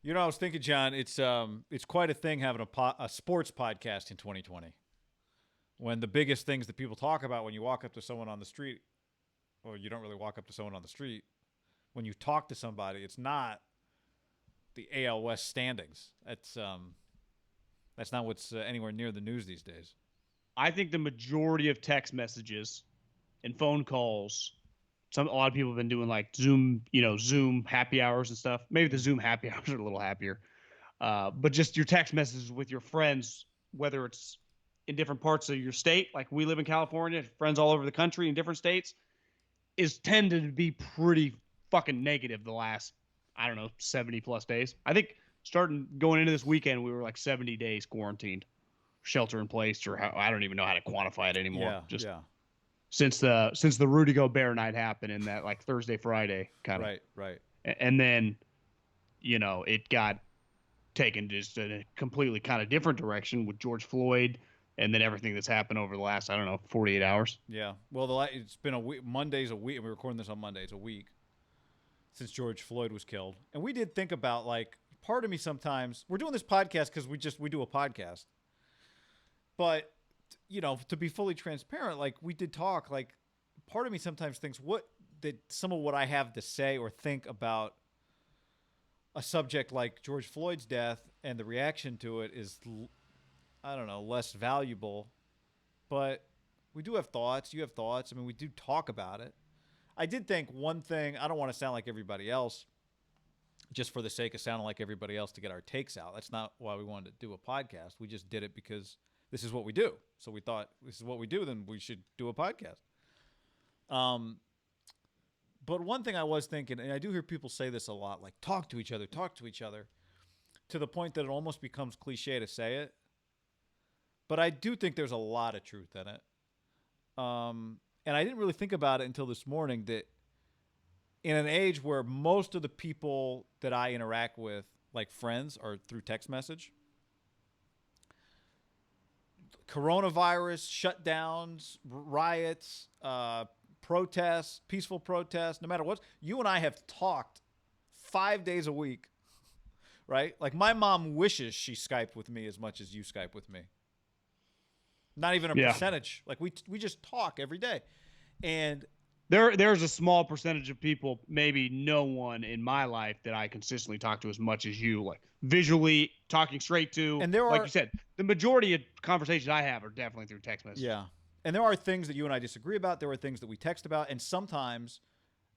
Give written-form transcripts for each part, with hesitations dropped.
You know, I was thinking, John, it's quite a thing having a sports podcast in 2020. When the biggest things that people talk about when you walk up to someone on the street, or you don't really walk up to someone on the street, when you talk to somebody, it's not the AL West standings. That's not what's anywhere near the news these days. I think the majority of text messages and phone calls, a lot of people have been doing like Zoom happy hours and stuff. Maybe the Zoom happy hours are a little happier. But just your text messages with your friends, whether it's in different parts of your state, like we live in California, friends all over the country in different states, is tended to be pretty fucking negative the last, I don't know, 70 plus days. I think starting going into this weekend, we were like 70 days quarantined, shelter in place, or I don't even know how to quantify it anymore. Yeah, Just yeah. since the Rudy Gobert night happened in that like Thursday, Friday kind of. Right, right. And then, it got taken just in a completely kind of different direction with George Floyd and then everything that's happened over the last, I don't know, 48 hours. Yeah. Well, it's been a week. Monday's a week. And we're recording this on Monday. It's a week since George Floyd was killed, and we did think about, like, part of me sometimes, we're doing this podcast because we do a podcast, but to be fully transparent, like, we did talk, like, part of me sometimes thinks some of what I have to say or think about a subject like George Floyd's death and the reaction to it is, I don't know, less valuable. But we do have thoughts. You have thoughts. I mean, we do talk about it. I did think one thing. I don't want to sound like everybody else, just for the sake of sounding like everybody else to get our takes out. That's not why we wanted to do a podcast. We just did it because this is what we do. So we thought, this is what we do, then we should do a podcast. But one thing I was thinking, and I do hear people say this a lot, like, talk to each other, to the point that it almost becomes cliche to say it. But I do think there's a lot of truth in it. And I didn't really think about it until this morning that in an age where most of the people that I interact with, like friends, are through text message, coronavirus, shutdowns, riots, protests, peaceful protests, no matter what, you and I have talked 5 days a week, right? Like, my mom wishes she Skyped with me as much as you Skype with me. Not even a percentage. Like, we just talk every day. And there's a small percentage of people, maybe no one in my life, that I consistently talk to as much as you, like visually talking straight to. And there like are, you said, the majority of conversations I have are definitely through text messages. Yeah. And there are things that you and I disagree about. There are things that we text about. And sometimes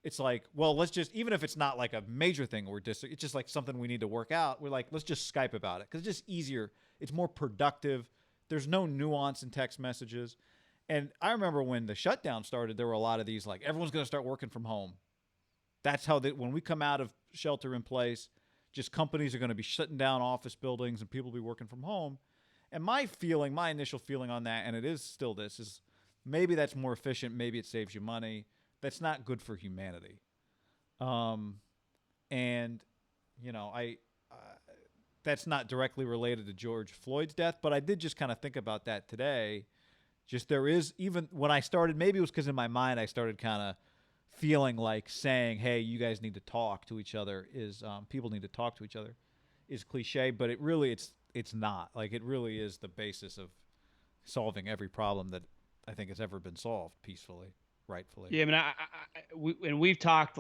it's like, well, let's just, even if it's not like a major thing, it's just like something we need to work out. We're like, let's just Skype about it because it's just easier. It's more productive. There's no nuance in text messages. And I remember when the shutdown started, there were a lot of these, like, everyone's going to start working from home. That's how when we come out of shelter in place, just companies are going to be shutting down office buildings and people will be working from home. And my initial feeling on that, and it is still this, is maybe that's more efficient. Maybe it saves you money. That's not good for humanity. And, that's not directly related to George Floyd's death, but I did just kind of think about that today. Just there is, even when I started, maybe it was because in my mind I started kind of feeling like saying, hey, you guys need to talk to each other, people need to talk to each other, is cliche, but it really, it's not. Like, it really is the basis of solving every problem that I think has ever been solved peacefully, rightfully. Yeah, I mean, we've talked,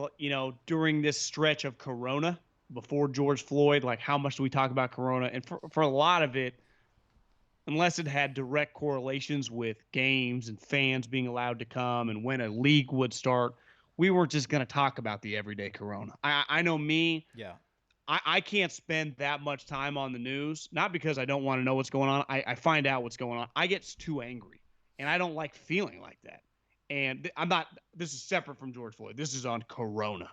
during this stretch of Corona, before George Floyd, like, how much do we talk about Corona? And for a lot of it, unless it had direct correlations with games and fans being allowed to come and when a league would start, we weren't just going to talk about the everyday Corona. I know me. Yeah. I can't spend that much time on the news, not because I don't want to know what's going on. I find out what's going on. I get too angry, and I don't like feeling like that. And this is separate from George Floyd. This is on Corona.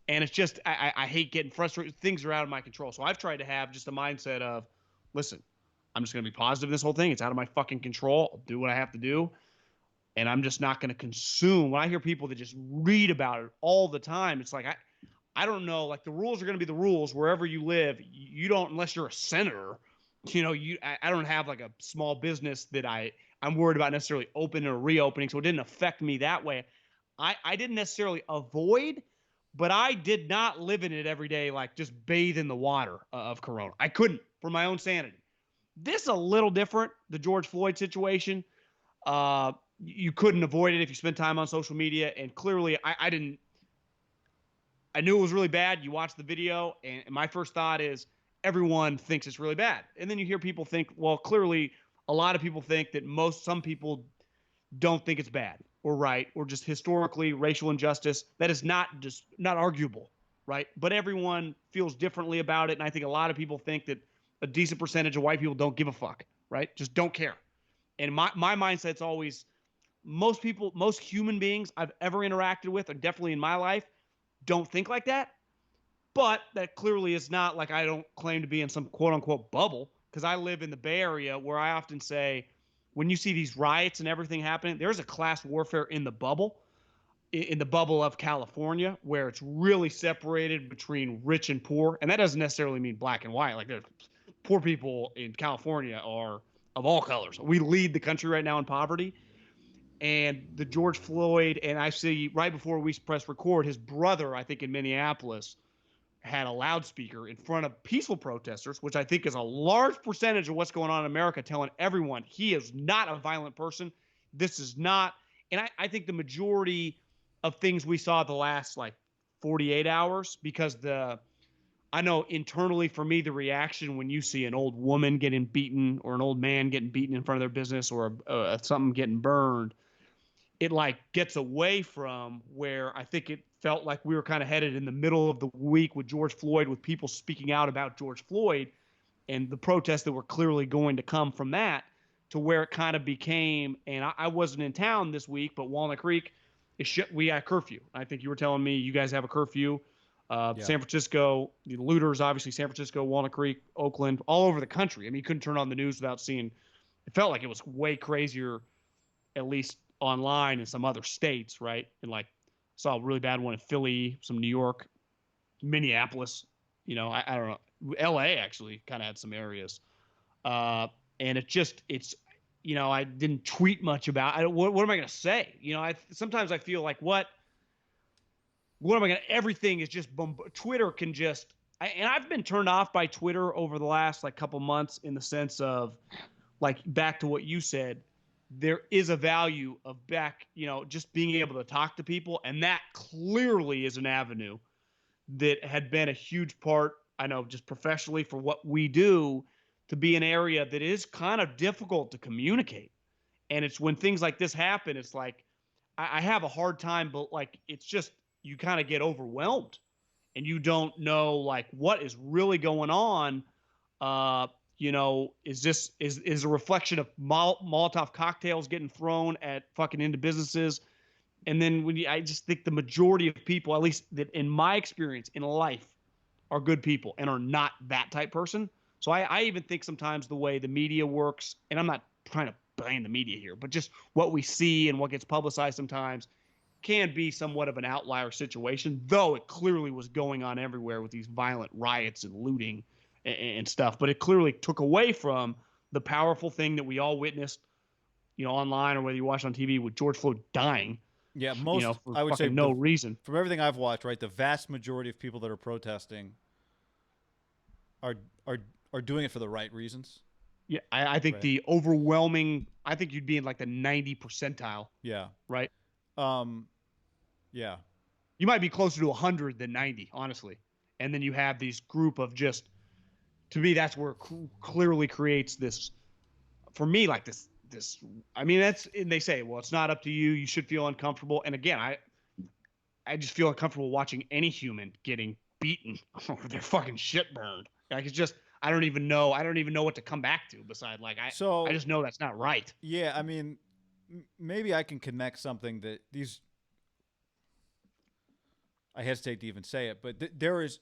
And it's just, I hate getting frustrated. Things are out of my control. So I've tried to have just a mindset of, listen, I'm just going to be positive in this whole thing. It's out of my fucking control. I'll do what I have to do. And I'm just not going to consume. When I hear people that just read about it all the time, it's like, I don't know. Like, the rules are going to be the rules wherever you live. You don't, unless you're a senator, I don't have like a small business that I'm worried about necessarily opening or reopening. So it didn't affect me that way. I didn't necessarily avoid, but I did not live in it every day, like just bathe in the water of Corona. I couldn't for my own sanity. This is a little different, the George Floyd situation. You couldn't avoid it if you spent time on social media. And clearly, I didn't. I knew it was really bad. You watch the video, and my first thought is everyone thinks it's really bad. And then you hear people think, well, clearly, a lot of people think that some people don't think it's bad or right or just historically racial injustice. That is not arguable, right? But everyone feels differently about it. And I think a lot of people think that a decent percentage of white people don't give a fuck, right? Just don't care. And my mindset's always most people, most human beings I've ever interacted with, or definitely in my life, don't think like that. But that clearly is not like I don't claim to be in some quote unquote bubble, because I live in the Bay Area where I often say when you see these riots and everything happening, there's a class warfare in the bubble of California, where it's really separated between rich and poor. And that doesn't necessarily mean black and white. Like, poor people in California are of all colors. We lead the country right now in poverty. And the George Floyd, and I see right before we press record, his brother, I think in Minneapolis, had a loudspeaker in front of peaceful protesters, which I think is a large percentage of what's going on in America, telling everyone he is not a violent person. This is not. And I think the majority of things we saw the last like 48 hours, because I know internally for me, the reaction when you see an old woman getting beaten or an old man getting beaten in front of their business or something getting burned, it like gets away from where I think it felt like we were kind of headed in the middle of the week with George Floyd, with people speaking out about George Floyd and the protests that were clearly going to come from that, to where it kind of became, and I wasn't in town this week, but Walnut Creek, we had curfew. I think you were telling me you guys have a curfew. Yeah. San Francisco, the looters, obviously San Francisco, Walnut Creek, Oakland, all over the country. I mean, you couldn't turn on the news without seeing, it felt like it was way crazier, at least online in some other states, right? And like saw a really bad one in Philly, some New York, Minneapolis, I don't know. LA actually kind of had some areas. And it's, I didn't tweet much about it. What am I going to say? Sometimes I feel like what am I going to, everything is just, Twitter can just, and I've been turned off by Twitter over the last like couple months, in the sense of, like, back to what you said, there is a value of just being able to talk to people. And that clearly is an avenue that had been a huge part, I know, just professionally for what we do, to be an area that is kind of difficult to communicate. And it's when things like this happen, it's like, I have a hard time, but like, it's just, you kind of get overwhelmed and you don't know like what is really going on. Is this is a reflection of Molotov cocktails getting thrown at fucking into businesses? And then I just think the majority of people, at least that in my experience in life, are good people and are not that type person. So I even think sometimes the way the media works, and I'm not trying to blame the media here, but just what we see and what gets publicized sometimes can be somewhat of an outlier situation, though it clearly was going on everywhere with these violent riots and looting and stuff. But it clearly took away from the powerful thing that we all witnessed, online or whether you watch on TV, with George Floyd dying. Yeah, for I would say no reason. From everything I've watched, right, the vast majority of people that are protesting are doing it for the right reasons. Yeah, I think the overwhelming, I think you'd be in like the 90 percentile. Yeah. Right. Yeah. You might be closer to 100 than 90, honestly. And then you have these group of just, to me, that's where it clearly creates this, for me, like this, I mean, and they say, well, it's not up to you. You should feel uncomfortable. And again, I just feel uncomfortable watching any human getting beaten or their fucking shit burned. Like, it's just, I don't even know what to come back to beside like, I just know that's not right. Yeah. I mean, maybe I can connect something that I hesitate to even say it, but there is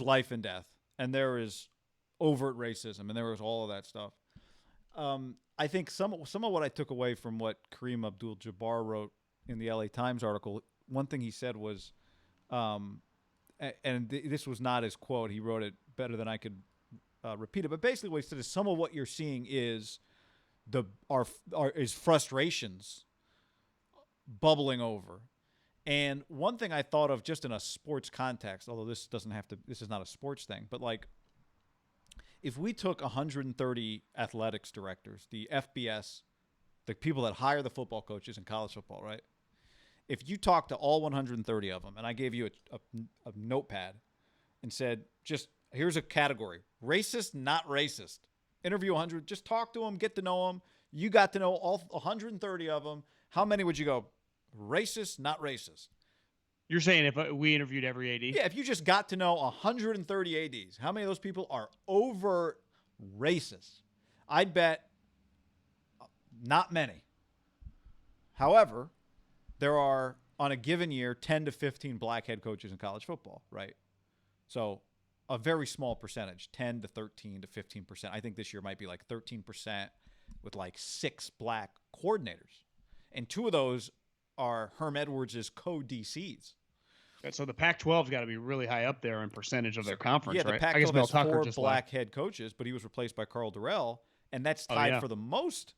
life and death, and there is overt racism, and there is all of that stuff. I think some of what I took away from what Kareem Abdul-Jabbar wrote in the LA Times article, one thing he said was, this was not his quote, he wrote it better than I could repeat it, but basically what he said is some of what you're seeing is is frustrations bubbling over. And one thing I thought of just in a sports context, although this is not a sports thing, but like if we took 130 athletics directors, the FBS, the people that hire the football coaches in college football, right? If you talk to all 130 of them, and I gave you a notepad and said, just here's a category: racist, not racist. Interview 100, just talk to them, get to know them. You got to know all 130 of them. How many would you go racist, not racist? You're saying if we interviewed every AD? Yeah, if you just got to know 130 ADs, how many of those people are overt racist? I'd bet not many. However, there are, on a given year, 10 to 15 black head coaches in college football, right? So a very small percentage, 10 to 13 to 15%. I think this year might be like 13% with like 6 black coordinators. And 2 of those are Herm Edwards' co-DCs. So the Pac-12's got to be really high up there in percentage of their conference, yeah, the right? Pac-12 has 4 black head coaches, but he was replaced by Carl Durrell, and that's tied for the most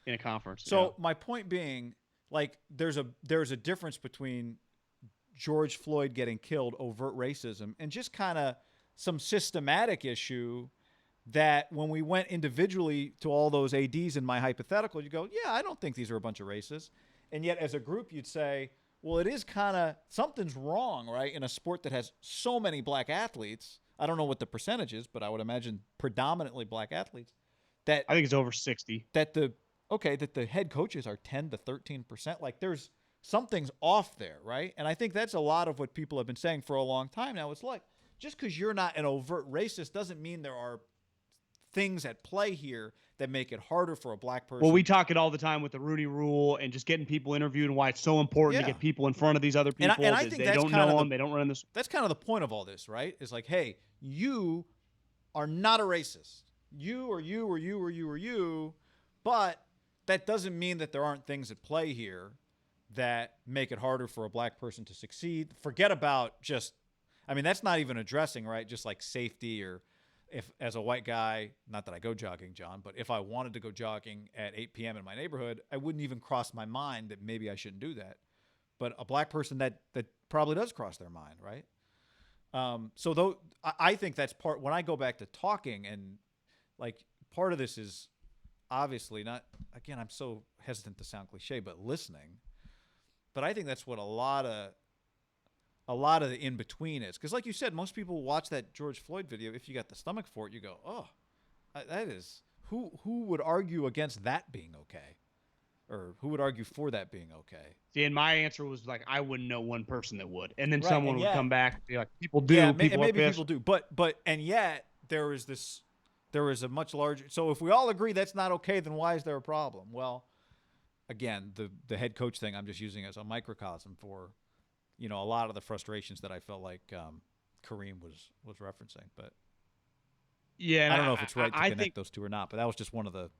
in a conference. So my point being, like, there's a difference between George Floyd getting killed, overt racism, and just kind of some systematic issue that when we went individually to all those ADs in my hypothetical, you go, yeah, I don't think these are a bunch of racists. And yet as a group, you'd say, well, it is kind of something's wrong, right? In a sport that has so many black athletes. I don't know what the percentage is, but I would imagine predominantly black athletes. That I think it's over 60. That the head coaches are 10 to 13%. Like there's something's off there, right? And I think that's a lot of what people have been saying for a long time now. It's like, just because you're not an overt racist doesn't mean there are things at play here that make it harder for a black person. Well, we talk it all the time with the Rooney Rule and just getting people interviewed and why it's so important to get people in front of these other people. And I think they don't know them. They don't run this. That's kind of the point of all this, right? It's like, hey, you are not a racist. You or you or you or you or you, but that doesn't mean that there aren't things at play here that make it harder for a black person to succeed. Forget about just, I mean, that's not even addressing, right? Just like safety, or if as a white guy, not that I go jogging, John, but if I wanted to go jogging at 8 p.m. in my neighborhood, I wouldn't even cross my mind that maybe I shouldn't do that. But a black person, that probably does cross their mind, right? So though I think that's part, when I go back to talking, and like part of this is obviously not, again, I'm so hesitant to sound cliche, but listening. But I think that's what a lot of the in-between is. Because like you said, most people watch that George Floyd video. If you got the stomach for it, you go, oh, that is, who would argue against that being okay? Or who would argue for that being okay? See, and my answer was like, I wouldn't know one person that would. And then someone would come back and be like, people do. Yeah, people maybe people do. But and yet there is a much larger. So if we all agree that's not okay, then why is there a problem? Well, again, the head coach thing I'm just using as a microcosm for, a lot of the frustrations that I felt like Kareem was referencing. But yeah, I don't know if it's right to connect those two or not. But that was just one of the.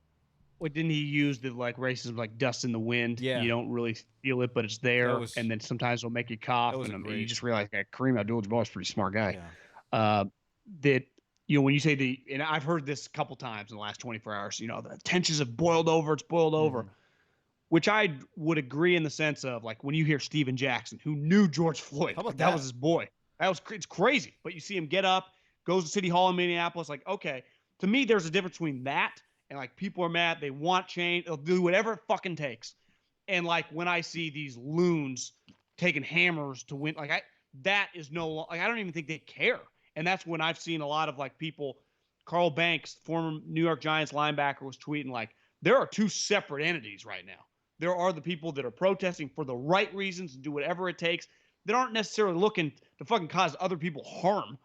What didn't he use the like racism, like dust in the wind? Yeah, you don't really feel it, but it's there, and then sometimes it'll make you cough, and you just realize that Kareem Abdul-Jabbar is a pretty smart guy. Yeah. That when you say and I've heard this a couple times in the last 24 hours, the tensions have boiled over. It's boiled over. Which I would agree in the sense of like when you hear Steven Jackson, who knew George Floyd, how about that was his boy. It's crazy. But you see him get up, goes to City Hall in Minneapolis. Like, okay, to me, there's a difference between that and like people are mad, they want change, they'll do whatever it fucking takes. And like when I see these loons taking hammers to win, like that is I don't even think they care. And that's when I've seen a lot of like people. Carl Banks, former New York Giants linebacker, was tweeting like there are 2 separate entities right now. There are the people that are protesting for the right reasons and do whatever it takes that aren't necessarily looking to fucking cause other people harm.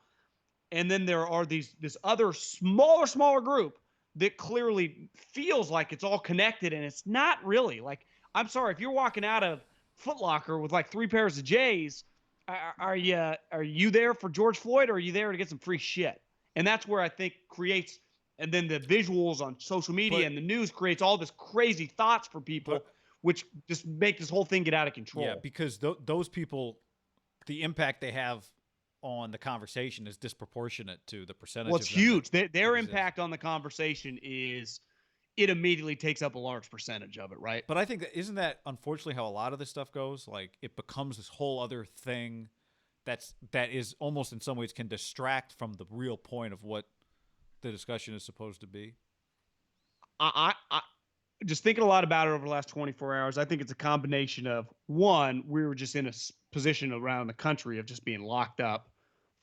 And then there are this other smaller group that clearly feels like it's all connected, and it's not really. Like, I'm sorry, if you're walking out of Foot Locker with like 3 pairs of J's, are you there for George Floyd, or are you there to get some free shit? And that's where I think creates, and then the visuals on social media and the news creates all this crazy thoughts for people, which just make this whole thing get out of control. Yeah, because those people, the impact they have on the conversation is disproportionate to the percentage. Well, it's huge. Their impact on the conversation is it immediately takes up a large percentage of it, right? But I think that isn't that unfortunately how a lot of this stuff goes. Like it becomes this whole other thing that is almost in some ways can distract from the real point of what the discussion is supposed to be. I just thinking a lot about it over the last 24 hours. I think it's a combination of one, we were just in a position around the country of just being locked up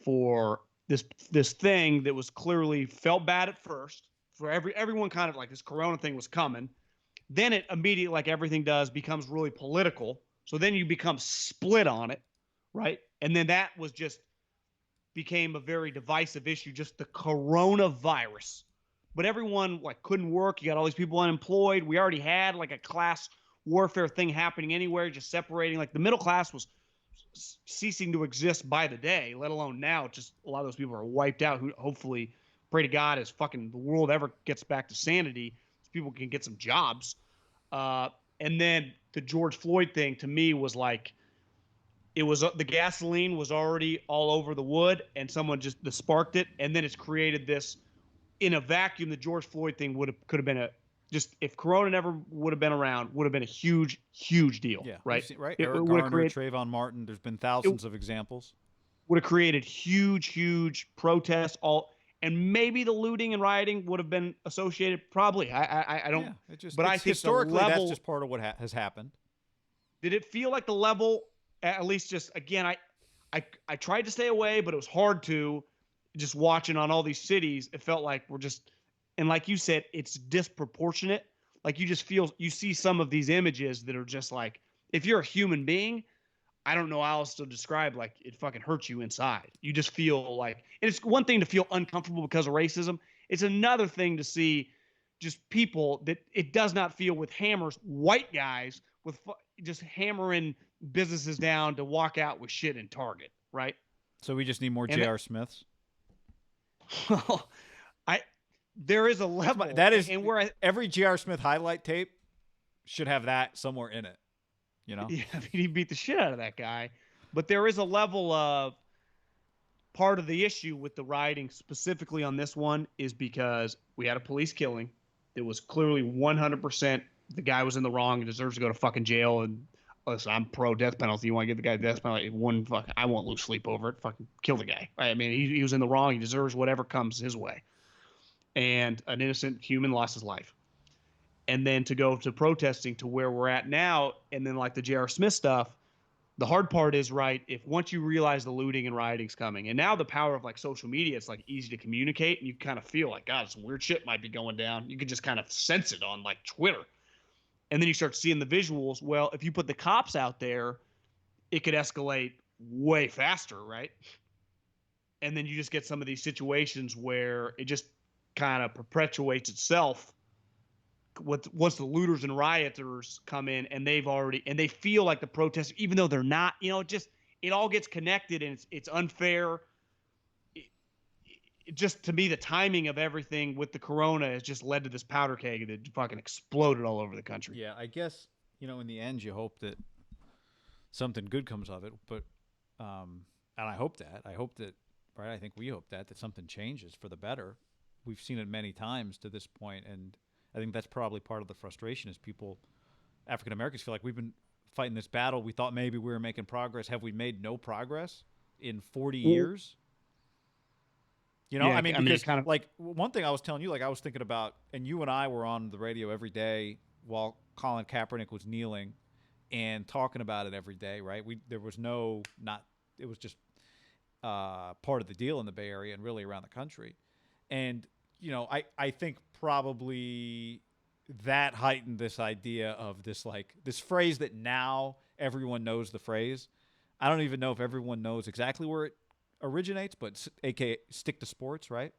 for this thing that was clearly felt bad at first. For everyone, kind of like this Corona thing was coming. Then it immediately, like everything does, becomes really political. So then you become split on it, right? And then that was just became a very divisive issue, just the coronavirus. But everyone like couldn't work. You got all these people unemployed. We already had like a class warfare thing happening anywhere, just separating. Like the middle class was ceasing to exist by the day, let alone now. Just a lot of those people are wiped out. Who hopefully, pray to God, as fucking the world ever gets back to sanity, people can get some jobs. And then the George Floyd thing to me was like, it was the gasoline was already all over the wood, and someone just sparked it, and then it's created this in a vacuum. The George Floyd thing could have been a just if Corona never would have been around, would have been a huge deal. Yeah, right. Right. It Eric would Garner, have Trayvon Martin. There's been thousands of examples. Would have created huge protests. And maybe the looting and rioting would have been associated. Probably. I don't. Yeah, it just. But I think historically level, that's just part of what has happened. Did it feel like the level? At least, just again, I tried to stay away, but it was hard to. Just watching on all these cities, it felt like we're just, and like you said, it's disproportionate. Like you just feel, you see some of these images that are just like, if you're a human being, I don't know how else to describe, like it fucking hurts you inside. You just feel like, and it's one thing to feel uncomfortable because of racism. It's another thing to see just people that it does not feel with hammers, white guys with just hammering businesses down to walk out with shit in Target, right? So we just need more J.R. Smiths. Well, there is a level that is, and where every J.R. Smith highlight tape should have that somewhere in it. You know, yeah, I mean, he beat the shit out of that guy, but there is a level of part of the issue with the rioting specifically on this one is because we had a police killing. It was clearly 100% the guy was in the wrong and deserves to go to fucking jail. And listen, I'm pro death penalty. You want to give the guy the death penalty? I won't lose sleep over it. Fucking kill the guy. I mean, he was in the wrong. He deserves whatever comes his way. And an innocent human lost his life. And then to go to protesting to where we're at now, and then like the J.R. Smith stuff, the hard part is, right, if once you realize the looting and rioting's coming, and now the power of like social media, it's like easy to communicate, and you kind of feel like, God, some weird shit might be going down. You can just kind of sense it on like Twitter. And then you start seeing the visuals. Well, if you put the cops out there, it could escalate way faster, right? And then you just get some of these situations where it just kind of perpetuates itself. Once the looters and rioters come in and they feel like the protesters, even though they're not, it all gets connected, and it's unfair. Just to me, the timing of everything with the Corona has just led to this powder keg that fucking exploded all over the country. Yeah, I guess, in the end, you hope that something good comes of it. But, and I hope that, right? I think we hope that something changes for the better. We've seen it many times to this point, and I think that's probably part of the frustration is people, African Americans, feel like we've been fighting this battle. We thought maybe we were making progress. Have we made no progress in 40 years? Yeah, I mean, because kind of, like one thing I was telling you, like I was thinking about, and you and I were on the radio every day while Colin Kaepernick was kneeling and talking about it every day, right? There was it was just part of the deal in the Bay Area and really around the country. And, I think probably that heightened this idea of this phrase that now everyone knows the phrase. I don't even know if everyone knows exactly where it originates, but aka stick to sports, right?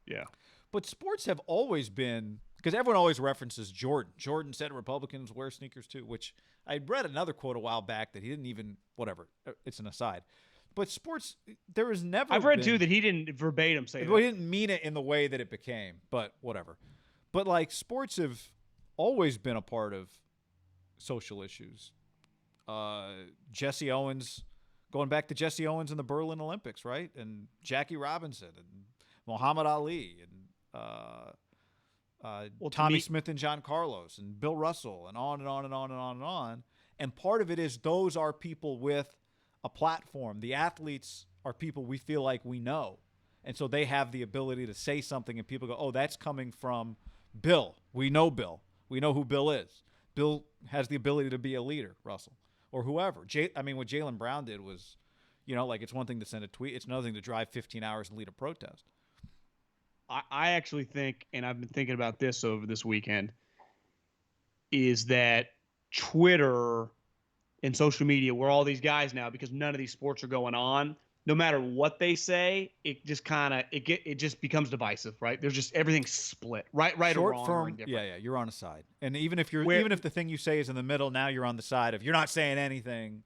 Yeah. But sports have always been, because everyone always references Jordan. Jordan said Republicans wear sneakers too, which I read another quote a while back that he didn't even, whatever, it's an aside. But sports, there has never I've read too that he didn't verbatim say that. Well, he didn't mean it in the way that it became, but whatever. But like sports have always been a part of social issues. Jesse Owens, going back to Jesse Owens in the Berlin Olympics, right? And Jackie Robinson and Muhammad Ali and Well, to Tommy me- Smith and John Carlos and Bill Russell and on and on and on and on and on. And part of it is those are people with a platform. The athletes are people we feel like we know. And so they have the ability to say something and people go, oh, that's coming from Bill. We know Bill. We know who Bill is. Bill has the ability to be a leader, Russell, or whoever. I mean, what Jaylen Brown did was, like it's one thing to send a tweet. It's another thing to drive 15 hours and lead a protest. I actually think, and I've been thinking about this over this weekend, is that Twitter and social media, where all these guys now, because none of these sports are going on, no matter what they say, it just it just becomes divisive, right? There's just everything's split, right, or wrong, or indifferent. Yeah, you're on a side. And even if the thing you say is in the middle, now you're on the side of you're not saying anything.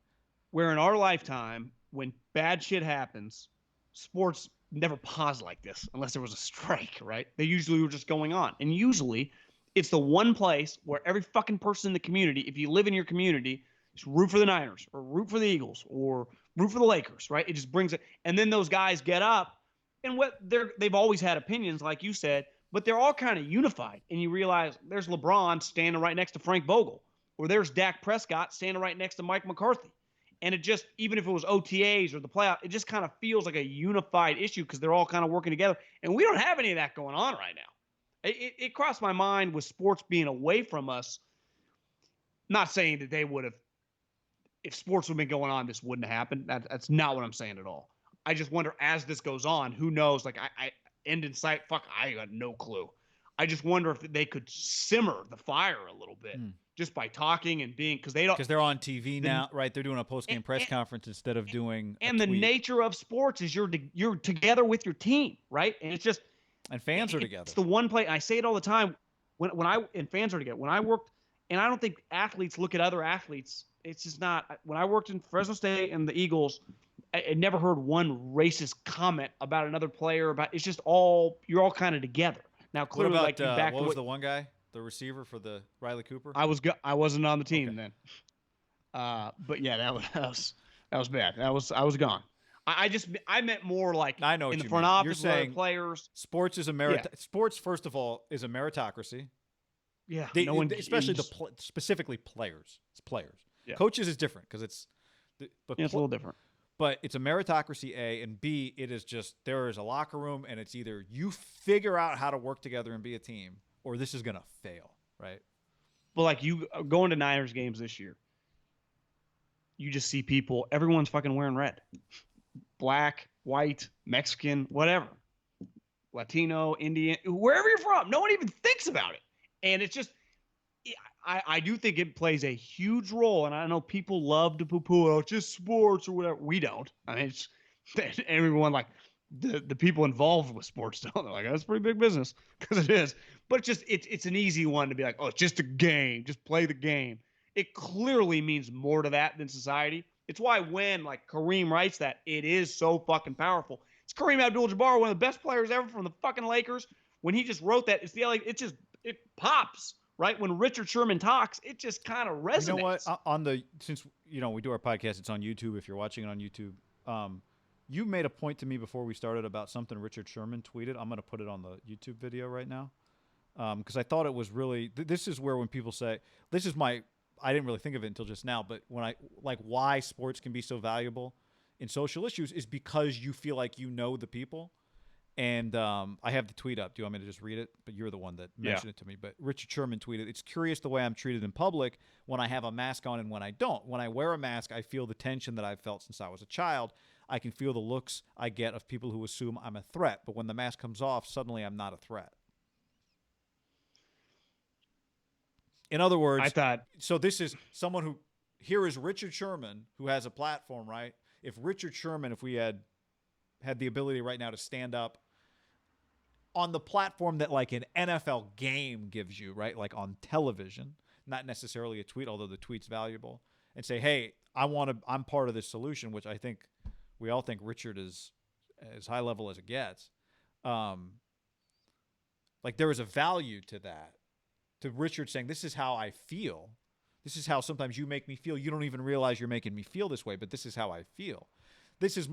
Where in our lifetime, when bad shit happens, sports never pause like this unless there was a strike, right? They usually were just going on. And usually it's the one place where every fucking person in the community, if you live in your community, just root for the Niners or root for the Eagles or root for the Lakers, right? It just brings it. And then those guys get up and they've always had opinions, like you said, but they're all kind of unified. And you realize there's LeBron standing right next to Frank Vogel, or there's Dak Prescott standing right next to Mike McCarthy. And it just, even if it was OTAs or the playoff, it just kind of feels like a unified issue because they're all kind of working together. And we don't have any of that going on right now. It crossed my mind with sports being away from us. Not saying that they would have, if sports would have been going on, this wouldn't have happened. That's not what I'm saying at all. I just wonder, as this goes on, who knows? Like, I end in sight. Fuck, I got no clue. I just wonder if they could simmer the fire a little bit just by talking and being, because they're on TV now, right? They're doing a post-game press conference instead of doing. And the nature of sports is you're together with your team, right? And it's just, and fans are together. It's the one play. I say it all the time and fans are together. When I worked, and I don't think athletes look at other athletes. It's just not. When I worked in Fresno State and the Eagles, I never heard one racist comment about another player. It's just you're all kind of together. Now, clearly, what about, what was the one guy, the receiver for the Riley Cooper? I wasn't on the team then. But yeah, that was bad. I was gone. I meant more like I know what in the you front mean. office, You're saying players. Sports is sports, first of all, is a meritocracy. Yeah, especially specifically players. It's players. Yeah. Coaches is different because it's a little different. But it's a meritocracy, A, and B, it is just there is a locker room, and it's either you figure out how to work together and be a team, or this is gonna fail, right? Well, like you going to Niners games this year, you just see people. Everyone's fucking wearing red, black, white, Mexican, whatever, Latino, Indian, wherever you're from. No one even thinks about it, and it's just. I do think it plays a huge role, and I know people love to poo-poo, oh, it's just sports or whatever. We don't. I mean, it's everyone, like the people involved with sports don't. They're like, that's pretty big business, because it is. But it's an easy one to be like, oh, it's just a game, just play the game. It clearly means more to that than society. It's why when like Kareem writes that, it is so fucking powerful. It's Kareem Abdul-Jabbar, one of the best players ever from the fucking Lakers. When he just wrote that, it pops. Right when Richard Sherman talks, it just kind of resonates. You know what? Since we do our podcast, it's on YouTube. If you're watching it on YouTube, you made a point to me before we started about something Richard Sherman tweeted. I'm going to put it on the YouTube video right now because I thought it was really. This is where when people say this is my. I didn't really think of it until just now, but when I like why sports can be so valuable in social issues is because you feel like you know the people. And I have the tweet up. Do you want me to just read it? But you're the one that mentioned it to me. But Richard Sherman tweeted, "It's curious the way I'm treated in public when I have a mask on and when I don't. When I wear a mask, I feel the tension that I've felt since I was a child. I can feel the looks I get of people who assume I'm a threat. But when the mask comes off, suddenly I'm not a threat." In other words, so this is someone who, here is Richard Sherman who has a platform, right? If we had the ability right now to stand up on the platform that like an NFL game gives you, right? Like on television, not necessarily a tweet, although the tweet's valuable, and say, hey, I'm part of this solution, which I think we all think Richard is as high level as it gets. Like there is a value to that, to Richard saying, this is how I feel. This is how sometimes you make me feel. You don't even realize you're making me feel this way, but this is how I feel. This is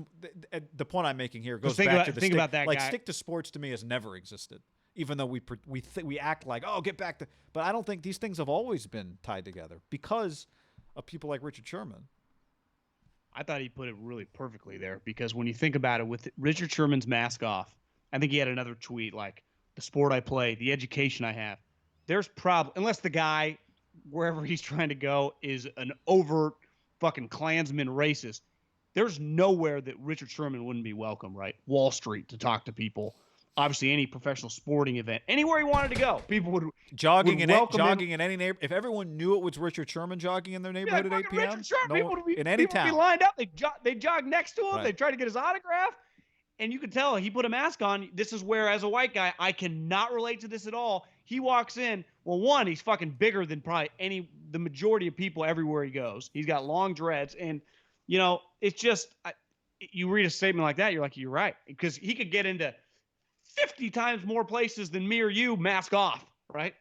the point I'm making here goes back to the stick. About that like guy. Stick to sports to me has never existed. even though we act like, oh, get back to. But I don't think these things have always been tied together because of people like Richard Sherman. I thought he put it really perfectly there because when you think about it, with Richard Sherman's mask off, I think he had another tweet like, the sport I play, the education I have. There's unless the guy, wherever he's trying to go, is an overt fucking Klansman racist, there's nowhere that Richard Sherman wouldn't be welcome, right? Wall Street to talk to people. Obviously, any professional sporting event, anywhere he wanted to go, people would jogging would in any neighborhood. If everyone knew it was Richard Sherman jogging in their neighborhood at 8 p.m., Richard Sherman, in any town, would be lined up. They jog next to him. Right. They try to get his autograph, and you could tell he put a mask on. This is where, as a white guy, I cannot relate to this at all. He walks in. Well, one, he's fucking bigger than probably the majority of people everywhere he goes. He's got long dreads, and it's just you read a statement like that, you're like, you're right, because he could get into 50 times more places than me or you, mask off, right?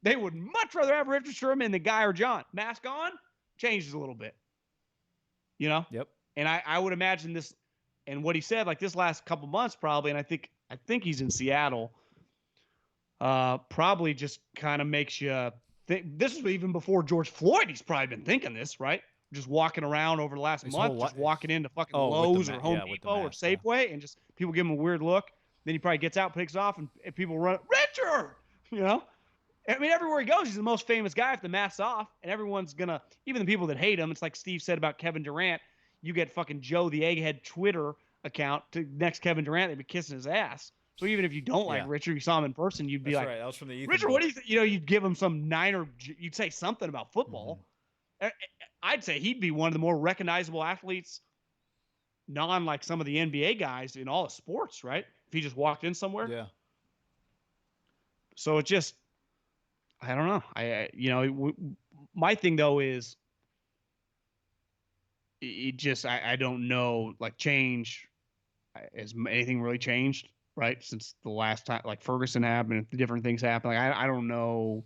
They would much rather have Richard Sherman than Guy or John. Mask on, changes a little bit. Yep. And I would imagine this, and what he said, like this last couple months probably, and I think he's in Seattle, probably just kind of makes you think. This is even before George Floyd. He's probably been thinking this, right? Just walking around over the last month, just walking into fucking Lowe's or Home Depot or Safeway, and just people give him a weird look. Then he probably gets out, picks off, and people run, Richard! I mean, everywhere he goes, he's the most famous guy if the mask's off, and everyone's going to, even the people that hate him, it's like Steve said about Kevin Durant, you get fucking Joe the Egghead Twitter account to next Kevin Durant, they'd be kissing his ass. So even if you don't like Richard, you saw him in person, you'd be Right. That was from the Ethan Richard, book. what do you think? You'd give him some Niner, you'd say something about football. Mm-hmm. I'd say he'd be one of the more recognizable athletes, like some of the NBA guys in all the sports, right? If he just walked in somewhere. Yeah. So it just, I don't know. My thing though is, it just, I don't know, like change, has anything really changed, right? Since the last time, like Ferguson happened, the different things happen. Like, I don't know.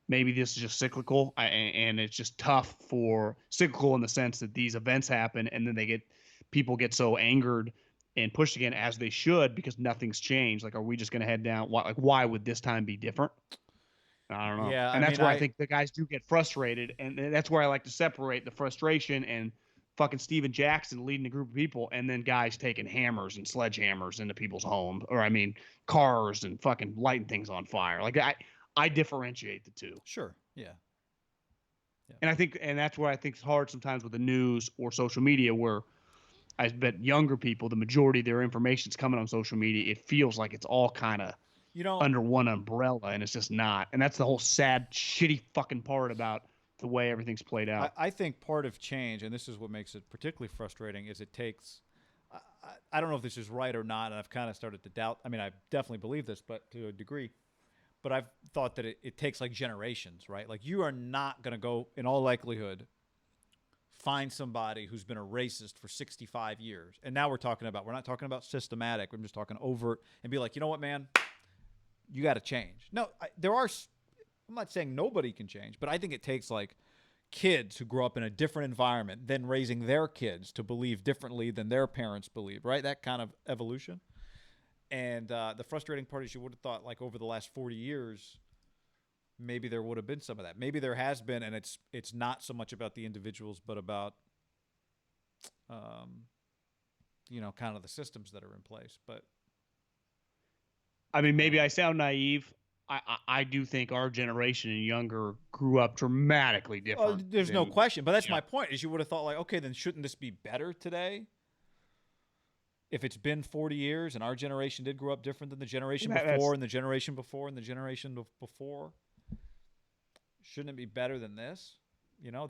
Maybe this is just cyclical, and it's just tough for cyclical in the sense that these events happen and then people get so angered and pushed again, as they should, because nothing's changed. Like, are we just going to head down? Why would this time be different? I don't know. Yeah, and that's where I think the guys do get frustrated, and that's where I like to separate the frustration and fucking Steven Jackson leading a group of people, and then guys taking hammers and sledgehammers into people's homes, or cars, and fucking lighting things on fire. Like, I differentiate the two. Sure. Yeah. And that's where I think it's hard sometimes with the news or social media, where I bet younger people, the majority of their information is coming on social media. It feels like it's all kind of under one umbrella, and it's just not. And that's the whole sad, shitty fucking part about the way everything's played out. I think part of change, and this is what makes it particularly frustrating, is it takes. I don't know if this is right or not, and I've kind of started to doubt. I mean, I definitely believe this, but to a degree. But I've thought that it takes like generations, right? Like, you are not going to go, in all likelihood, find somebody who's been a racist for 65 years. And now we're not talking about systematic. We're just talking overt, and be like, you know what, man, you got to change. No, I'm not saying nobody can change, but I think it takes like kids who grow up in a different environment, then raising their kids to believe differently than their parents believe, right? That kind of evolution. And the frustrating part is, you would have thought, like, over the last 40 years, maybe there would have been some of that. Maybe there has been, and it's not so much about the individuals, but about, kind of the systems that are in place. But I mean, maybe I sound naive. I do think our generation and younger grew up dramatically different. There's no question. But that's my point, is you would have thought, like, okay, then shouldn't this be better today? If it's been 40 years and our generation did grow up different than the generation before and the generation before and the generation before, shouldn't it be better than this?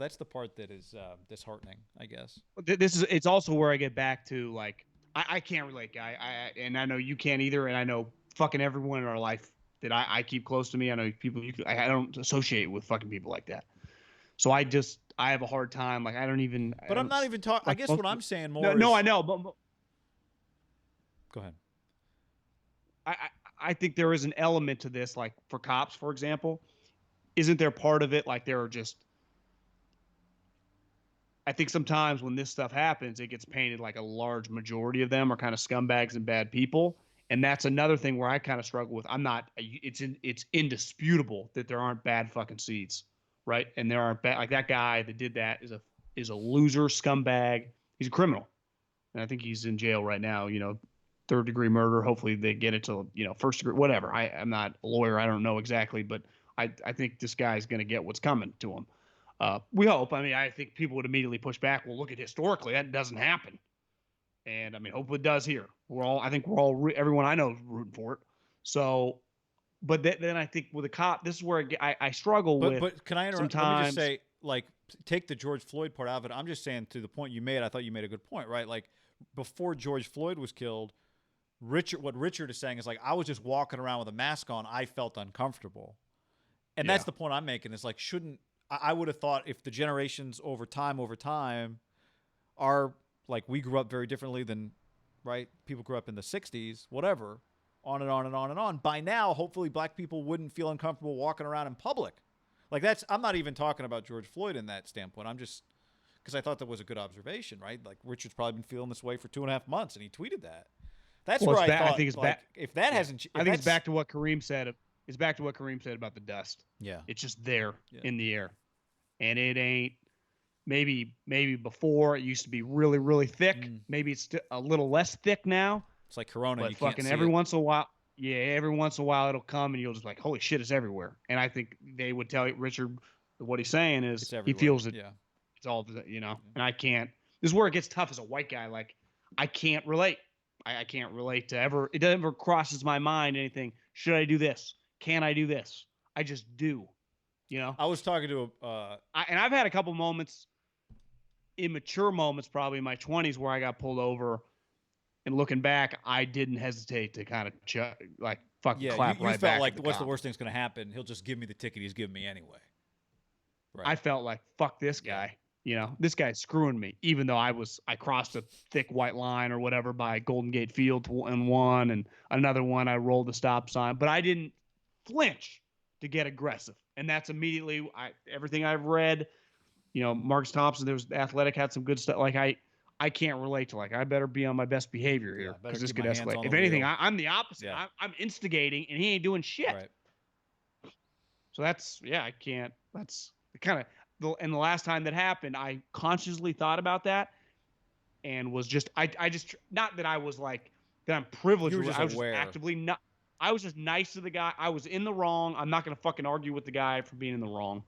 That's the part that is disheartening, I guess. It's also where I get back to, like, I can't relate, Guy. And I know you can't either. And I know fucking everyone in our life that I keep close to me. I know people I don't associate with fucking people like that. So I have a hard time. Like, I don't even. But I'm not even talking. I guess what I'm saying more. No, I know. But go ahead. I think there is an element to this, like for cops, for example. Isn't there part of it, like, there are just, I think sometimes when this stuff happens, it gets painted like a large majority of them are kind of scumbags and bad people. And that's another thing where I kind of struggle with. It's indisputable that there aren't bad fucking seeds, right? And there aren't bad, like that guy that did that is a loser, scumbag. He's a criminal. And I think he's in jail right now, third degree murder. Hopefully they get it to, first degree, whatever. I'm not a lawyer. I don't know exactly, but I think this guy's going to get what's coming to him. We hope. I mean, I think people would immediately push back. Well, look at historically, that doesn't happen. And I mean, hopefully it does here. I think everyone I know is rooting for it. So, but then I think with a cop, this is where I struggle with. But can I interrupt? Sometimes, let me just say, like, take the George Floyd part out of it. I'm just saying, to the point you made, I thought you made a good point, right? Like, before George Floyd was killed, what Richard is saying is, like, I was just walking around with a mask on. I felt uncomfortable. And that's the point I'm making. Is like, I would have thought if the generations over time are like, we grew up very differently than, right? People grew up in the 60s, whatever, on and on and on and on. By now, hopefully black people wouldn't feel uncomfortable walking around in public. Like, I'm not even talking about George Floyd in that standpoint. I'm just, because I thought that was a good observation, right? Like, Richard's probably been feeling this way for 2.5 months, and he tweeted that. That's where I thought, I think it's back. If that hasn't, I think it's back to what Kareem said. It's back to what Kareem said about the dust. Yeah. It's just there in the air. And it ain't, maybe before it used to be really, really thick. Maybe it's a little less thick now. It's like Corona. But you fucking can't see every it. once in a while, every once in a while it'll come and you'll just like, holy shit, it's everywhere. And I think they would tell you, Richard, what he's saying is he feels it. Yeah. It's all, and I can't. This is where it gets tough as a white guy. Like, I can't relate. I can't relate to ever. It never crosses my mind anything. Should I do this? Can I do this? I just do. I was talking to and I've had a couple moments, immature moments, probably in my 20s, where I got pulled over, and looking back, I didn't hesitate to kind of fucking clap you right back. felt like, the what's cop. the worst thing's going to happen? He'll just give me the ticket he's giving me anyway. Right. I felt like, fuck this guy. This guy's screwing me, even though I crossed a thick white line or whatever by Golden Gate Field in one, and another one I rolled the stop sign, but I didn't flinch to get aggressive. And that's immediately everything I've read, Marcus Thompson, there was Athletic, had some good stuff. Like, I can't relate to, like, I better be on my best behavior here, because this could escalate. If anything, I'm the opposite. Yeah. I'm instigating and he ain't doing shit. Right. So I can't, that's kind of, and the last time that happened, I consciously thought about that and was just, I just, not that I was like, that I'm privileged. I was aware. Just actively not, I was just nice to the guy. I was in the wrong. I'm not going to fucking argue with the guy for being in the wrong.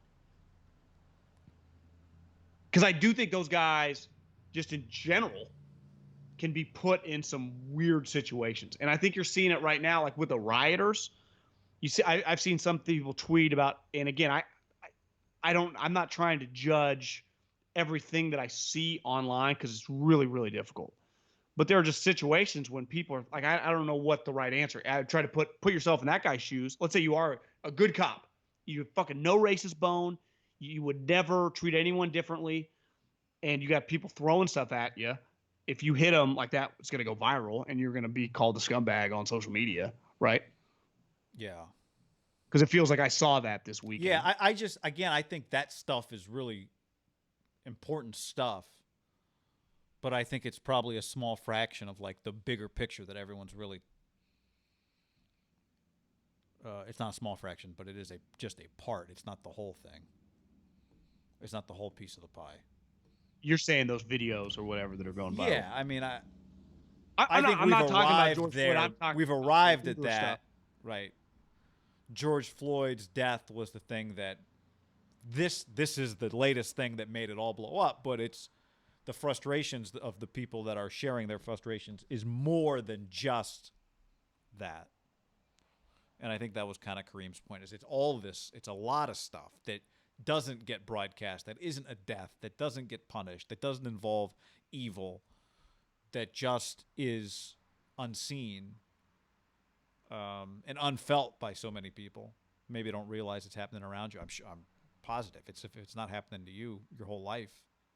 Because I do think those guys, just in general, can be put in some weird situations. And I think you're seeing it right now, like with the rioters. You see, I've seen some people tweet about, and again, I'm not trying to judge everything that I see online, because it's really, really difficult. But there are just situations when people are like, I don't know what the right answer. I try to put yourself in that guy's shoes. Let's say you are a good cop. You have fucking no racist bone. You would never treat anyone differently. And you got people throwing stuff at you. If you hit them like that, it's going to go viral, and you're going to be called a scumbag on social media, right? Yeah. Because it feels like I saw that this weekend. Yeah, I think that stuff is really important stuff. But I think it's probably a small fraction of, like, the bigger picture that everyone's really. It's not a small fraction, but it is just a part. It's not the whole thing. It's not the whole piece of the pie. You're saying those videos or whatever that are going viral. Yeah, I mean, I think we've not talking about arrived George there. Floyd. We've arrived at that, stuff. right? George Floyd's death was the thing that. This is the latest thing that made it all blow up, but it's. The frustrations of the people that are sharing their frustrations is more than just that. And I think that was kind of Kareem's point, is it's all this, it's a lot of stuff that doesn't get broadcast, that isn't a death, that doesn't get punished, that doesn't involve evil, that just is unseen and unfelt by so many people. Maybe don't realize it's happening around you. I'm positive. If it's not happening to you your whole life,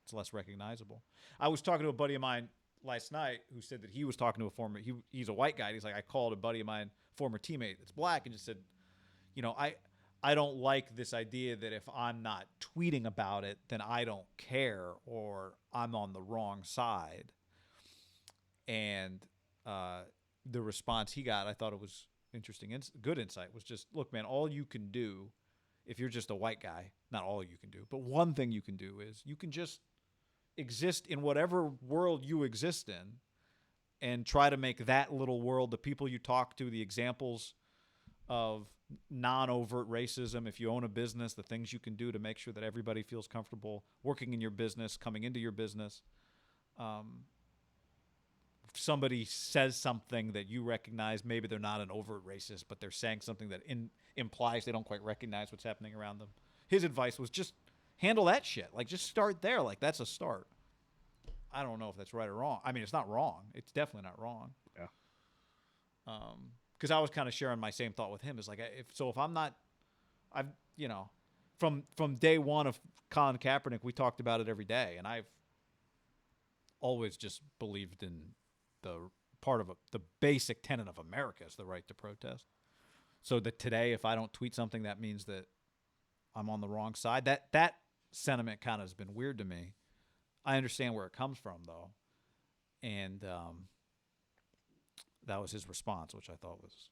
it's less recognizable. I was talking to a buddy of mine last night who said that he was talking to he's a white guy. He's like, I called a buddy of mine, former teammate that's black, and just said, I don't like this idea that if I'm not tweeting about it, then I don't care, or I'm on the wrong side. And, the response he got, I thought it was interesting. Good insight was just, look, man, all you can do if you're just a white guy, not all you can do, but one thing you can do is you can just exist in whatever world you exist in and try to make that little world, the people you talk to, the examples of non-overt racism, if you own a business, the things you can do to make sure that everybody feels comfortable working in your business, coming into your business. If somebody says something that you recognize, maybe they're not an overt racist, but they're saying something that implies they don't quite recognize what's happening around them. His advice was just handle that shit. Like, just start there. Like, that's a start. I don't know if that's right or wrong. I mean, it's not wrong. It's definitely not wrong. Yeah. Because I was kind of sharing my same thought with him. Is like, if I'm not, from day one of Colin Kaepernick, we talked about it every day, and I've always just believed in the basic tenet of America is the right to protest. So that today, if I don't tweet something, that means that I'm on the wrong side. That sentiment kind of has been weird to me. I understand where it comes from, though, and that was his response, which I thought was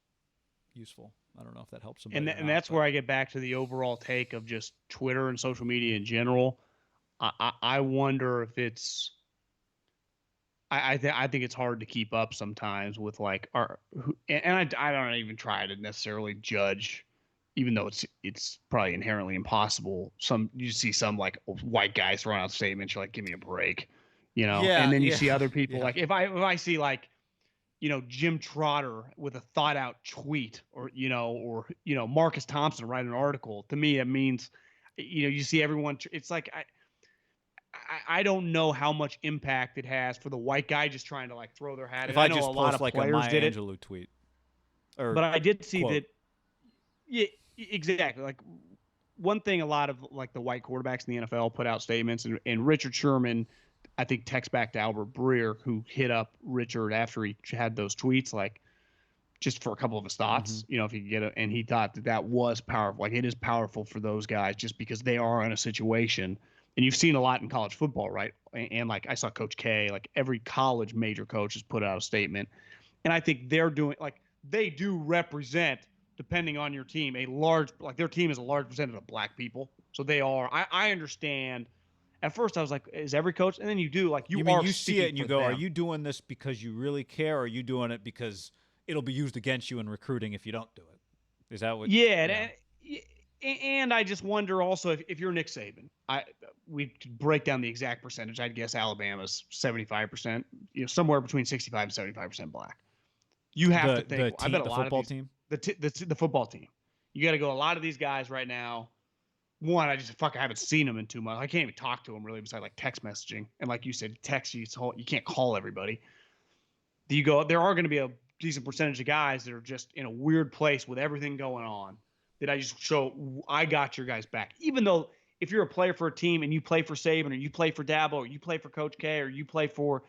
useful. I don't know if that helps somebody. And that's where I get back to the overall take of just Twitter and social media in general. I wonder if it's. I think it's hard to keep up sometimes with like I don't even try to necessarily judge, even though it's probably inherently impossible. You see some like white guys throwing out statements, you're like, give me a break, Yeah, and then you see other people like if I see like, Jim Trotter with a thought out tweet or Marcus Thompson write an article, to me it means, you see everyone. It's like I don't know how much impact it has for the white guy just trying to like throw their hat in. If I know just a lot of like players a Maya did it. Angelou tweet. But I did see quote. that. Yeah, exactly. Like one thing, a lot of like the white quarterbacks in the NFL put out statements, and Richard Sherman, I think, texts back to Albert Breer, who hit up Richard after he had those tweets, like just for a couple of his thoughts, if he could get it. And he thought that was powerful. Like it is powerful for those guys just because they are in a situation. And you've seen a lot in college football, right? And like I saw Coach K, like every college major coach has put out a statement. And I think they're doing, like, they do represent, depending on your team, their team is a large percentage of black people. So they are. I understand. At first I was like, is every coach? And then you do, like, you see it and you go, are you doing this because you really care, or are you doing it because it'll be used against you in recruiting if you don't do it? Is that what? Yeah. And I just wonder also if you're Nick Saban, we could break down the exact percentage. I'd guess Alabama's 75%, somewhere between 65 and 75% black. You have to think. I bet a lot of these, the football team. You got to go. A lot of these guys right now. One, I haven't seen them in 2 months. I can't even talk to them really besides like text messaging. And like you said, you can't call everybody. There are going to be a decent percentage of guys that are just in a weird place with everything going on. That I just show I got your guys back. Even though if you're a player for a team and you play for Saban or you play for Dabo or you play for Coach K or you play for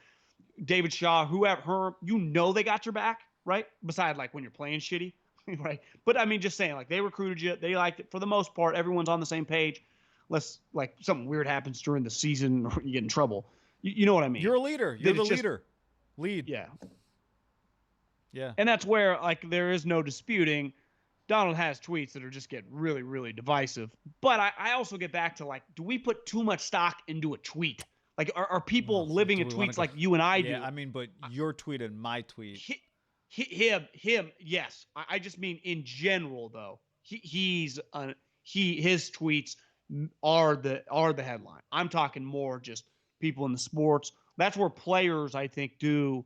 David Shaw, whoever, they got your back, right? Besides like when you're playing shitty, right? But I mean, just saying, like, they recruited you, they liked it. For the most part, everyone's on the same page. Unless like something weird happens during the season or you get in trouble. You know what I mean? You're a leader. You're the leader. Lead. Yeah. Yeah. And that's where like there is no disputing. Donald has tweets that are just getting really, really divisive. But I also get back to, like, do we put too much stock into a tweet? Like, are people living in tweets like you and I do? Yeah, I mean, but your tweet and my tweet. Him, yes. I just mean in general, though. His tweets are the headline. I'm talking more just people in the sports. That's where players, I think, do.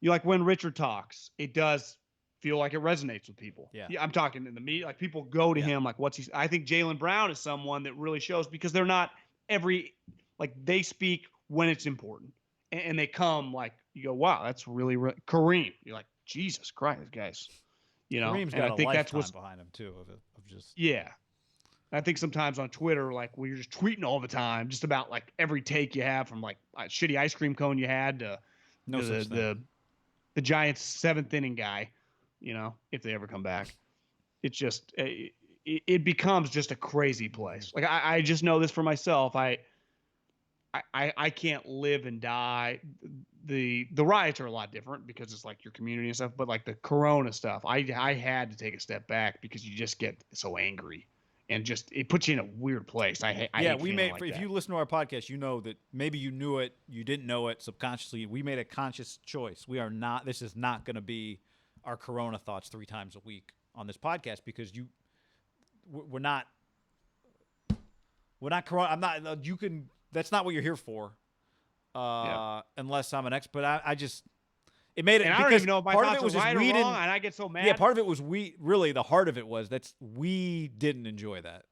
Like when Richard talks, it does feel like it resonates with people. Yeah, I'm talking in the media, like people go to him, like I think Jaylen Brown is someone that really shows because they're not they speak when it's important and they come like, you go, wow, that's really Kareem. You're like, Jesus Christ, guys, Kareem's got a lifetime behind him too of just. Yeah. I think sometimes on Twitter, like where you're just tweeting all the time, just about like every take you have from like a shitty ice cream cone you had to the Giants' 7th inning guy. If they ever come back, it's just it becomes just a crazy place. Like I just know this for myself. I can't live and die. the riots are a lot different because it's like your community and stuff, but like the Corona stuff, I had to take a step back because you just get so angry and just it puts you in a weird place. I hate we feeling made. like If that. you listen to our podcast, you know that maybe you knew it, you didn't know it subconsciously. We made a conscious choice. We are not. This is not going to be our Corona thoughts 3 times a week on this podcast because we're not. We're not Corona. I'm not. You can. That's not what you're here for. Unless I'm an expert. I just. It made it. And I because don't even know if my part of thoughts it was are just right or we wrong, didn't. and I get so mad. Yeah, part of it was really the heart of it was we didn't enjoy that.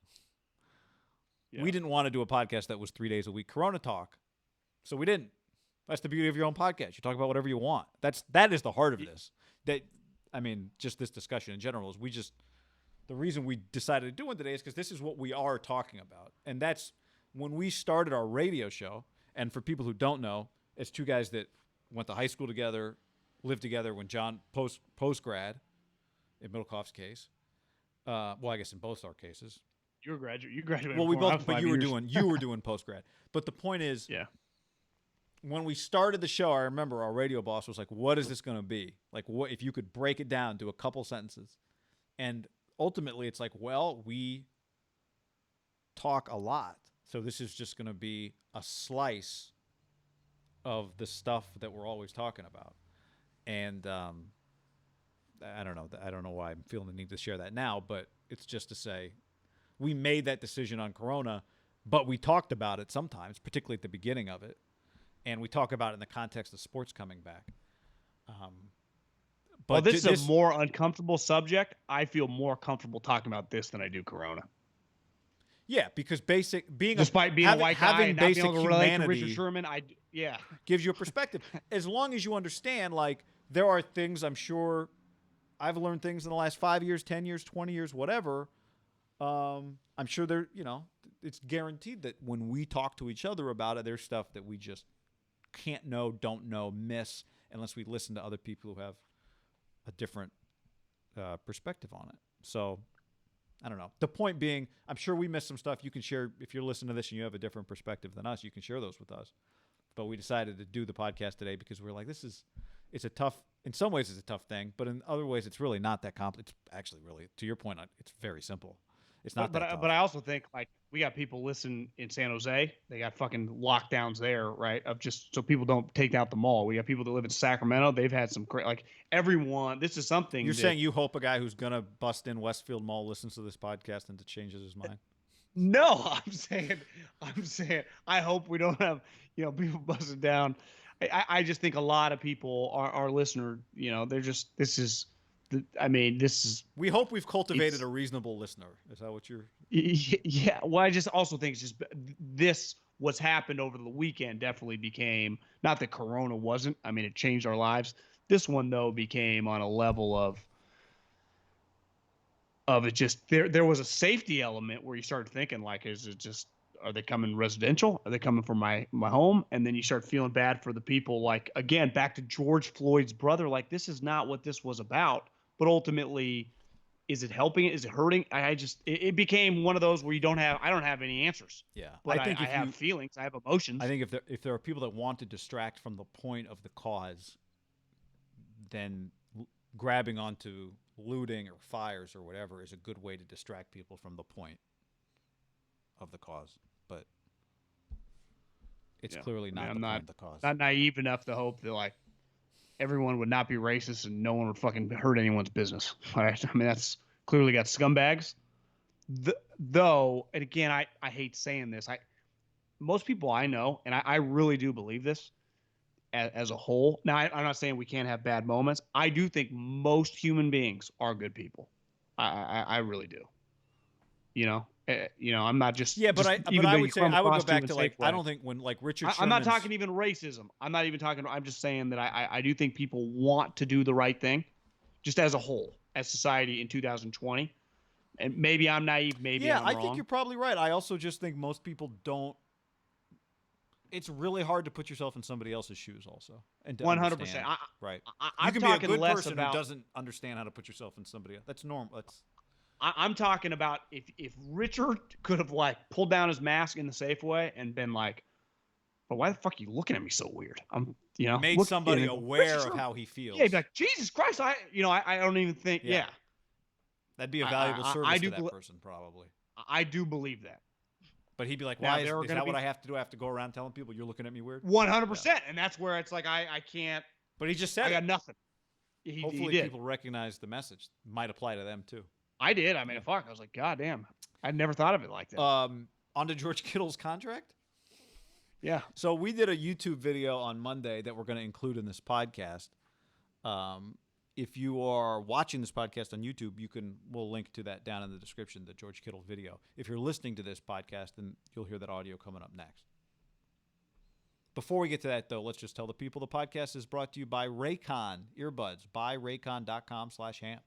Yeah. We didn't want to do a podcast that was 3 days a week Corona talk, so we didn't. That's the beauty of your own podcast. You talk about whatever you want. That is the heart of this. Just this discussion in general is the reason we decided to do it today is because this is what we are talking about, and that's when we started our radio show. And for people who don't know, it's 2 guys that went to high school together, lived together when John post grad, in Middlecoff's case. I guess in both our cases. You graduated. Well, we before I both, was but you 5 were years. doing post grad. But the point is, Yeah. when we started the show, I remember our radio boss was like, "What is this going to be? Like, what if you could break it down to a couple sentences?" And ultimately, it's like, well, we talk a lot, so this is just going to be a slice of the stuff that we're always talking about. And I don't know. I don't know why I'm feeling the need to share that now, but it's just to say we made that decision on Corona, but we talked about it sometimes, particularly at the beginning of it, and we talk about it in the context of sports coming back. But this is a more uncomfortable subject. I feel more comfortable talking about this than I do Corona. Yeah, because despite being a white guy having and not basic being able to relate to humanity Richard Sherman, gives you a perspective. As long as you understand, like, there are things, I'm sure I've learned things in the last 5 years, 10 years, 20 years, whatever. I'm sure it's guaranteed that when we talk to each other about it, there's stuff that we just can't know, don't know, miss, unless we listen to other people who have a different perspective on it. So I don't know. The point being, I'm sure we missed some stuff. You can share, if you're listening to this and you have a different perspective than us, you can share those with us. But we decided to do the podcast today because we're like, in some ways it's a tough thing, but in other ways it's really not that complex. It's actually really, to your point, it's very simple. It's not that tough. But I also think, like, we got people listening in San Jose. They got fucking lockdowns there, right? Of just so people don't take out the mall. We got people that live in Sacramento. They've had some everyone. This is something. You're saying you hope a guy who's gonna bust in Westfield Mall listens to this podcast and changes his mind? No, I'm saying I hope we don't have people busting down. I just think a lot of people our listener, they're just this is. We hope we've cultivated a reasonable listener. Is that what you're? Yeah. Well, I just also think it's just what's happened over the weekend definitely became, not that Corona wasn't. I mean, it changed our lives. This one though became on a level of it just there was a safety element where you started thinking, like, are they coming residential? Are they coming from my home? And then you start feeling bad for the people, like, again, back to George Floyd's brother, like, this is not what this was about. But ultimately, is it helping? Is it hurting? It became one of those where I don't have any answers. Yeah. But I have feelings. I have emotions. I think if there are people that want to distract from the point of the cause, then grabbing onto looting or fires or whatever is a good way to distract people from the point of the cause. But it's clearly not the point of the cause. Not naive enough to hope that, like, everyone would not be racist and no one would fucking hurt anyone's business. All right. I mean, that's clearly got scumbags. Though, and again, I hate saying this. Most people I know, and I really do believe this as a whole. Now, I'm not saying we can't have bad moments. I do think most human beings are good people. I really do. I'm not just but I would say I would go back to, like, I don't think when, like, Richard Sherman's, I'm not talking even racism. I'm just saying that I do think people want to do the right thing, just as a whole, as society in 2020. And maybe I'm naive, maybe I'm wrong. I think you're probably right. I also just think most people don't. It's really hard to put yourself in somebody else's shoes, also, and 100%. Right. I'm you can talking be a good less person about, who doesn't understand how to put yourself in somebody else. That's normal. I'm talking about if Richard could have, like, pulled down his mask in the Safeway and been like, "But why the fuck are you looking at me so weird? Made look, somebody aware Richard of Sherman. how he feels. Yeah, he'd be like, Jesus Christ, I don't even think. Yeah. Yeah, That'd be a valuable service I to do that person, probably. I do believe that. But he'd be like, Now, why is there are that gonna what be- I have to do? I have to go around telling people you're looking at me weird? 100%, and that's where it's like I can't. But he just said I got it. nothing. He Hopefully did. people recognize the message. Might apply to them, too. I did. I mean, fuck. I was like, God damn. I'd never thought of it like that. On to George Kittle's contract? Yeah. So we did a YouTube video on Monday that we're going to include in this podcast. If you are watching this podcast on YouTube, we'll link to that down in the description, the George Kittle video. If you're listening to this podcast, then you'll hear that audio coming up next. Before we get to that, though, let's just tell the people the podcast is brought to you by Raycon earbuds. Buy Raycon.com/ham.